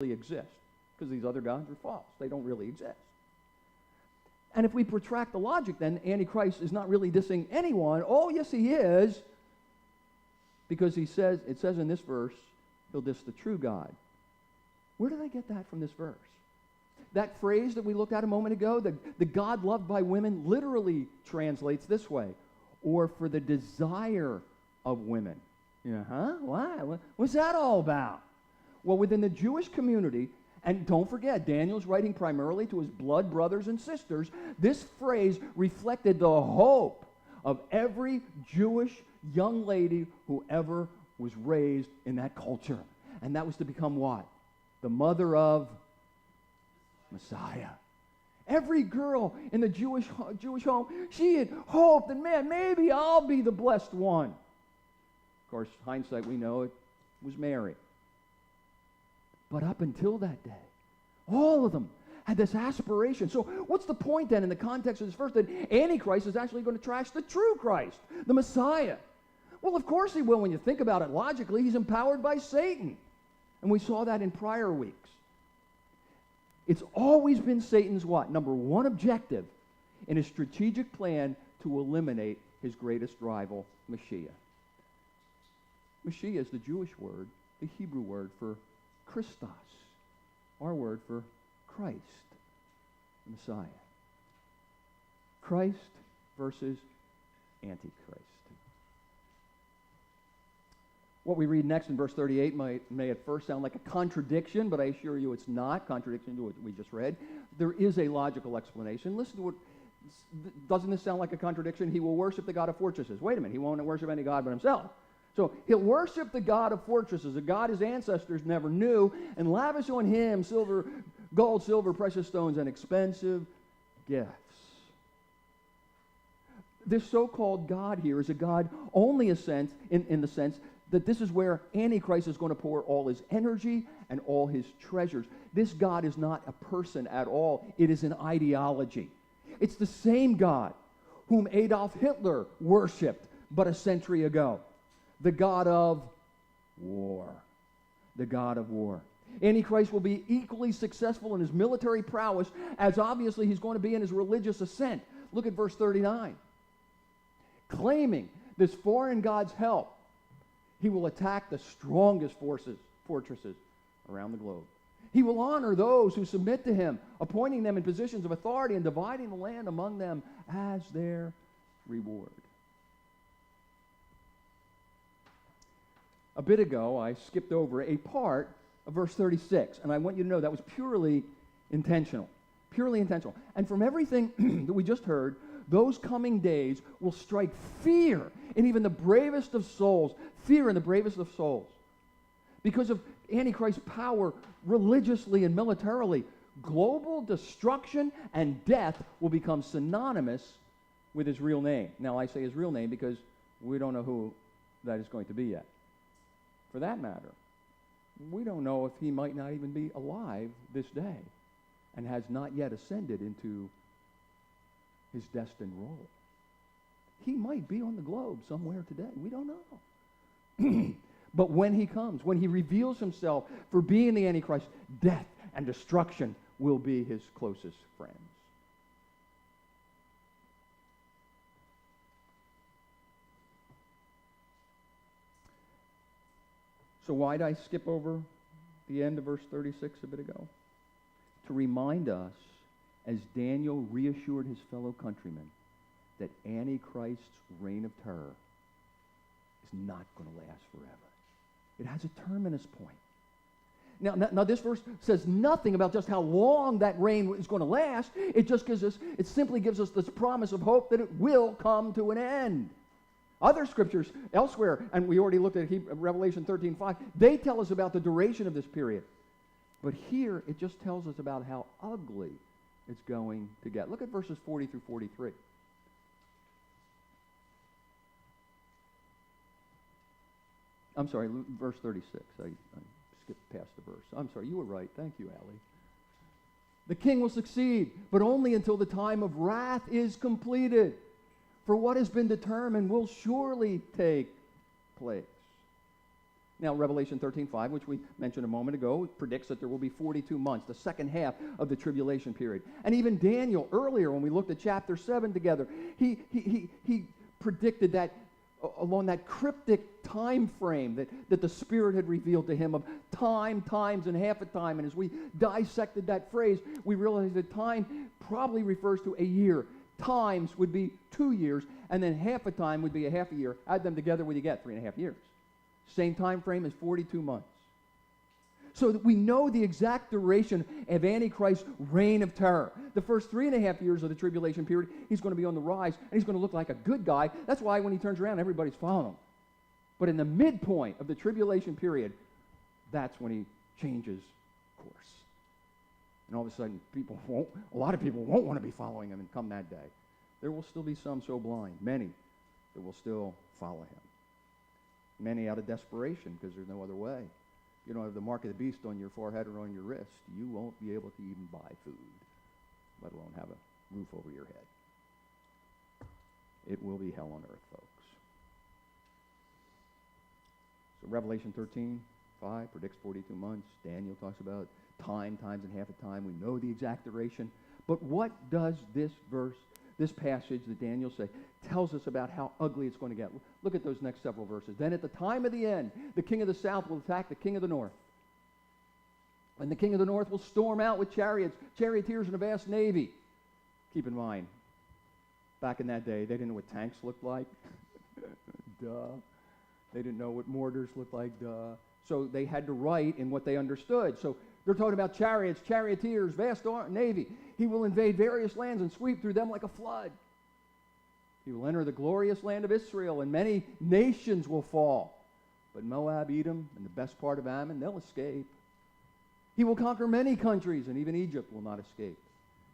really exist, because these other gods are false. They don't really exist. And if we protract the logic, then Antichrist is not really dissing anyone. Oh, yes, he is, because it says in this verse, he'll diss the true God. Where do they get that from this verse? That phrase that we looked at a moment ago, the God loved by women, literally translates this way, or for the desire of women. Why? What's that all about? Well, within the Jewish community, and don't forget, Daniel's writing primarily to his blood brothers and sisters, this phrase reflected the hope of every Jewish young lady who ever was raised in that culture. And that was to become what? The mother of Messiah. Every girl in the Jewish home, she had hoped that, man, maybe I'll be the blessed one. Of course, hindsight, we know it was Mary. But up until that day, all of them had this aspiration. So what's the point then in the context of this verse that Antichrist is actually going to trash the true Christ, the Messiah? Well, of course he will when you think about it logically. He's empowered by Satan. And we saw that in prior weeks. It's always been Satan's what? Number one objective in his strategic plan to eliminate his greatest rival, Mashiach. Mashiach is the Jewish word, the Hebrew word for Christos, our word for Christ, the Messiah. Christ versus Antichrist. What we read next in verse 38 may at first sound like a contradiction, but I assure you it's not contradiction to what we just read. There is a logical explanation. Listen to what, doesn't this sound like a contradiction? He will worship the God of fortresses. Wait a minute, he won't worship any God but himself. So he'll worship the God of fortresses, a God his ancestors never knew, and lavish on him gold, silver, precious stones, and expensive gifts. This so-called God here is a God only in the sense that this is where Antichrist is going to pour all his energy and all his treasures. This God is not a person at all. It is an ideology. It's the same God whom Adolf Hitler worshipped but a century ago. The God of war. The God of war. Antichrist will be equally successful in his military prowess as obviously he's going to be in his religious ascent. Look at verse 39. Claiming this foreign God's help, he will attack the strongest fortresses around the globe. He will honor those who submit to him, appointing them in positions of authority and dividing the land among them as their reward. A bit ago, I skipped over a part of verse 36, and I want you to know that was purely intentional. Purely intentional. And from everything that we just heard, those coming days will strike fear in even the bravest of souls. Fear in the bravest of souls. Because of Antichrist's power religiously and militarily, global destruction and death will become synonymous with his real name. Now, I say his real name because we don't know who that is going to be yet. For that matter, we don't know if he might not even be alive this day and has not yet ascended into his destined role. He might be on the globe somewhere today. We don't know. But when he comes, when he reveals himself for being the Antichrist, death and destruction will be his closest friends. So why did I skip over the end of verse 36 a bit ago? To remind us, as Daniel reassured his fellow countrymen, that Antichrist's reign of terror is not going to last forever. It has a terminus point. Now this verse says nothing about just how long that reign is going to last. It simply gives us this promise of hope that it will come to an end. Other scriptures elsewhere, and we already looked at Revelation 13:5, they tell us about the duration of this period. But here, it just tells us about how ugly it's going to get. Look at verses 40 through 43. I'm sorry, verse 36. I skipped past the verse. I'm sorry, you were right. Thank you, Allie. The king will succeed, but only until the time of wrath is completed. For what has been determined will surely take place. Now, Revelation 13:5, which we mentioned a moment ago, predicts that there will be 42 months, the second half of the tribulation period. And even Daniel, earlier when we looked at chapter 7 together, he predicted that along that cryptic time frame that the Spirit had revealed to him of time, times, and half a time. And as we dissected that phrase, we realized that time probably refers to a year. Times would be 2 years, and then half a time would be a half a year. Add them together, what do you get? 3.5 years. Same time frame as 42 months. So that we know the exact duration of Antichrist's reign of terror. The first 3.5 years of the tribulation period, he's going to be on the rise, and he's going to look like a good guy. That's why when he turns around, everybody's following him. But in the midpoint of the tribulation period, that's when he changes course. And all of a sudden, a lot of people won't want to be following him and come that day. There will still be some so blind, many, that will still follow him. Many out of desperation, because there's no other way. You don't have the mark of the beast on your forehead or on your wrist, you won't be able to even buy food, let alone have a roof over your head. It will be hell on earth, folks. So Revelation 13:5 predicts 42 months. Daniel talks about time, times, and half a time. We know the exact duration. But what does this verse, this passage that Daniel said, tells us about how ugly it's going to get? Look at those next several verses. Then at the time of the end, the king of the south will attack the king of the north. And the king of the north will storm out with chariots, charioteers, and a vast navy. Keep in mind, back in that day, they didn't know what tanks looked like. Duh. They didn't know what mortars looked like. Duh. So they had to write in what they understood. So they're talking about chariots, charioteers, vast navy. He will invade various lands and sweep through them like a flood. He will enter the glorious land of Israel, and many nations will fall. But Moab, Edom, and the best part of Ammon, they'll escape. He will conquer many countries, and even Egypt will not escape.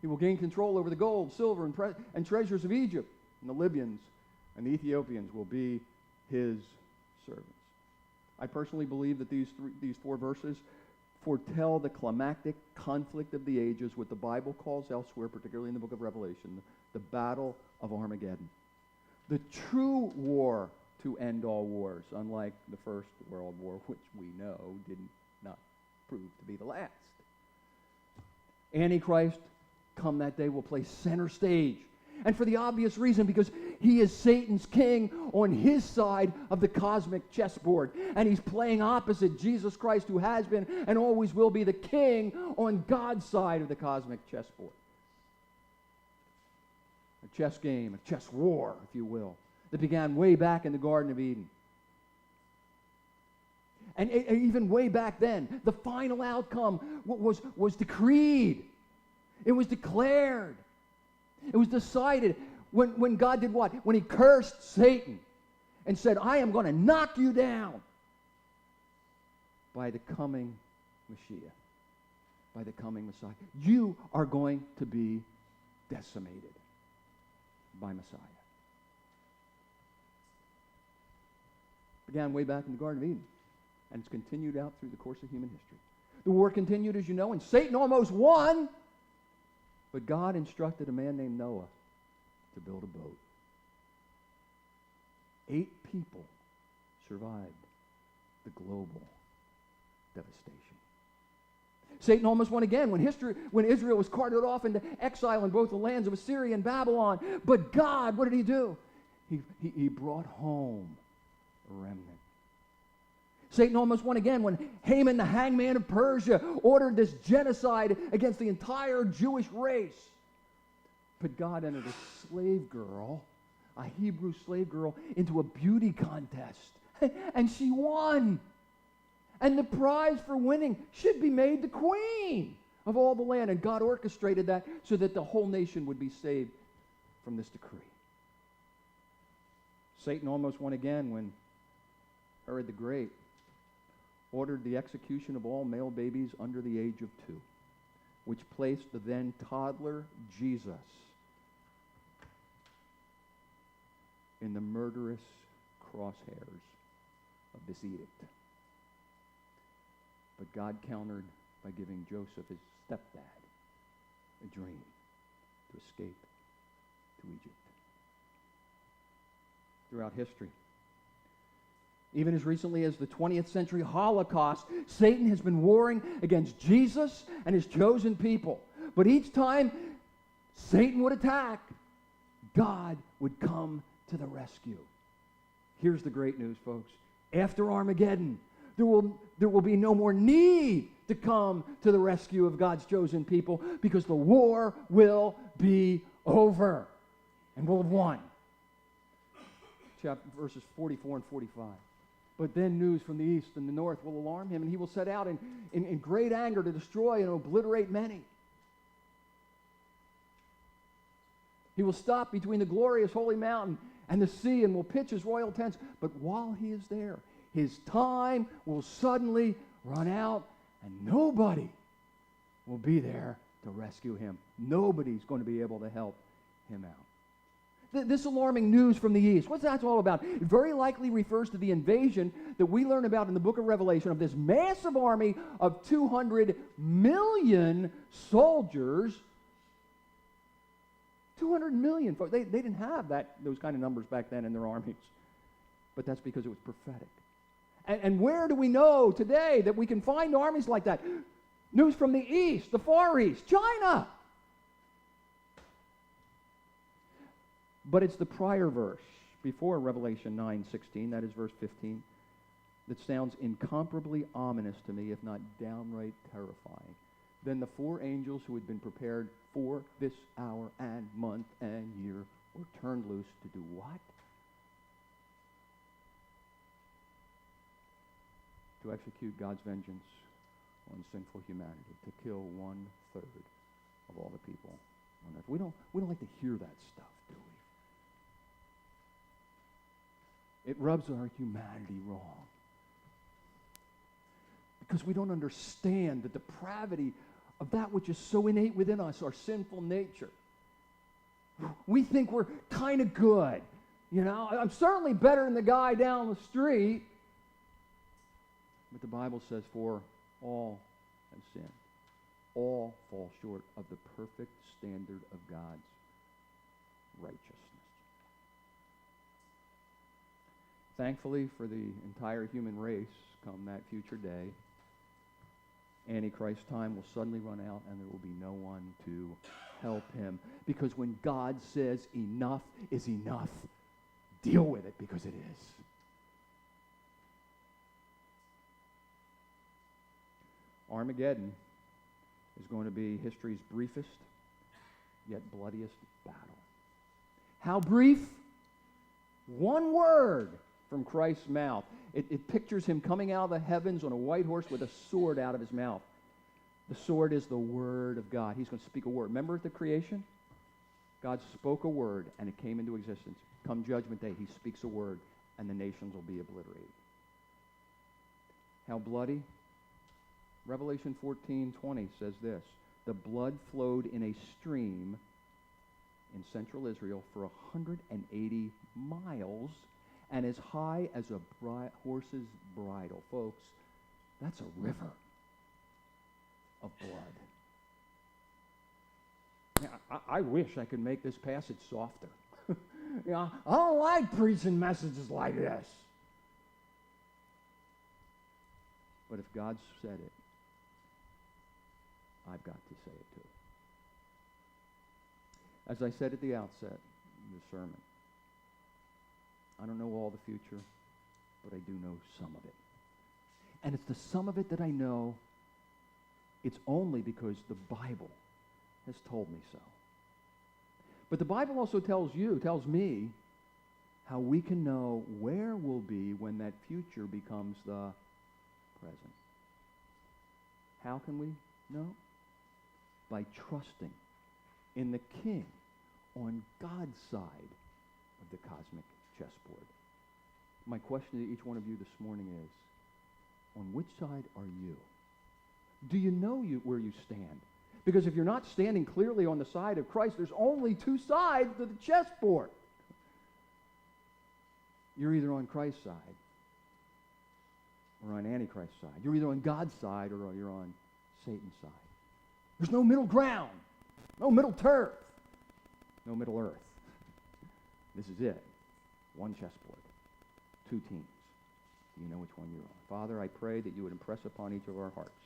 He will gain control over the gold, silver, and treasures of Egypt, and the Libyans and the Ethiopians will be his servants. I personally believe that these 4 verses foretell the climactic conflict of the ages, what the Bible calls elsewhere, particularly in the book of Revelation, the battle of Armageddon. The true war to end all wars, unlike the First World War, which we know did not prove to be the last. Antichrist, come that day, will play center stage. And for the obvious reason, because he is Satan's king on his side of the cosmic chessboard. And he's playing opposite Jesus Christ, who has been and always will be the king on God's side of the cosmic chessboard. A chess game, a chess war, if you will, that began way back in the Garden of Eden. And even way back then, the final outcome was decreed. It was declared. It was decided when God did what? When he cursed Satan and said, I am going to knock you down by the coming Mashiach, by the coming Messiah. You are going to be decimated by Messiah. Began way back in the Garden of Eden, and it's continued out through the course of human history. The war continued, as you know, and Satan almost won, but God instructed a man named Noah to build a boat. 8 people survived the global devastation. Satan almost won again when Israel was carted off into exile in both the lands of Assyria and Babylon. But God, what did he do? He brought home a remnant. Satan almost won again when Haman, the hangman of Persia, ordered this genocide against the entire Jewish race. But God entered a slave girl, a Hebrew slave girl, into a beauty contest. And she won. And the prize for winning should be made the queen of all the land. And God orchestrated that so that the whole nation would be saved from this decree. Satan almost won again when Herod the Great ordered the execution of all male babies under the age of 2, which placed the then toddler Jesus in the murderous crosshairs of this edict. But God countered by giving Joseph, his stepdad, a dream to escape to Egypt. Throughout history, Even as recently as the 20th century Holocaust, Satan has been warring against Jesus and his chosen people. But each time Satan would attack, God would come to the rescue. Here's the great news, folks. After Armageddon, there will be no more need to come to the rescue of God's chosen people, because the war will be over and we'll have won. Verses 44 and 45. But then news from the east and the north will alarm him, and he will set out in great anger to destroy and obliterate many. He will stop between the glorious holy mountain and the sea and will pitch his royal tents. But while he is there, his time will suddenly run out, and nobody will be there to rescue him. Nobody's going to be able to help him out. This alarming news from the east, what's that all about? It very likely refers to the invasion that we learn about in the book of Revelation of this massive army of 200 million soldiers. 200 million folks. They didn't have those kind of numbers back then in their armies. But that's because it was prophetic. And where do we know today that we can find armies like that? News from the east, the Far East, China. But it's the prior verse, before Revelation 9:16, that is verse 15, that sounds incomparably ominous to me, if not downright terrifying. Then the four angels who had been prepared for this hour and month and year were turned loose to do what? To execute God's vengeance on sinful humanity, to kill 1/3 of all the people on earth. We don't like to hear that stuff, do we? It rubs our humanity wrong. Because we don't understand the depravity of that which is so innate within us, our sinful nature. We think we're kind of good. You know, I'm certainly better than the guy down the street. But the Bible says, for all have sinned. All fall short of the perfect standard of God's righteousness. Thankfully for the entire human race, come that future day, Antichrist's time will suddenly run out and there will be no one to help him. Because when God says enough is enough, deal with it because it is. Armageddon is going to be history's briefest yet bloodiest battle. How brief? One word from Christ's mouth. It pictures him coming out of the heavens on a white horse with a sword out of his mouth. The sword is the word of God. He's going to speak a word. Remember at the creation? God spoke a word and it came into existence. Come Judgment Day, he speaks a word and the nations will be obliterated. How bloody? Revelation 14:20 says this: the blood flowed in a stream in central Israel for 180 miles and as high as a horse's bridle. Folks, that's a river of blood. Now, I wish I could make this passage softer. You know, I don't like preaching messages like this. But if God said it, I've got to say it too. As I said at the outset of the sermon, I don't know all the future, but I do know some of it. And it's the sum of it that I know. It's only because the Bible has told me so. But the Bible also tells me, how we can know where we'll be when that future becomes the present. How can we know? By trusting in the King on God's side of the cosmic chessboard. My question to each one of you this morning is, on which side are you? Do you know where you stand? Because if you're not standing clearly on the side of Christ, there's only two sides to the chessboard. You're either on Christ's side or on Antichrist's side. You're either on God's side or you're on Satan's side. There's no middle ground, no middle turf, no middle earth. This is it. One chessboard, two teams. You know which one you're on. Father, I pray that you would impress upon each of our hearts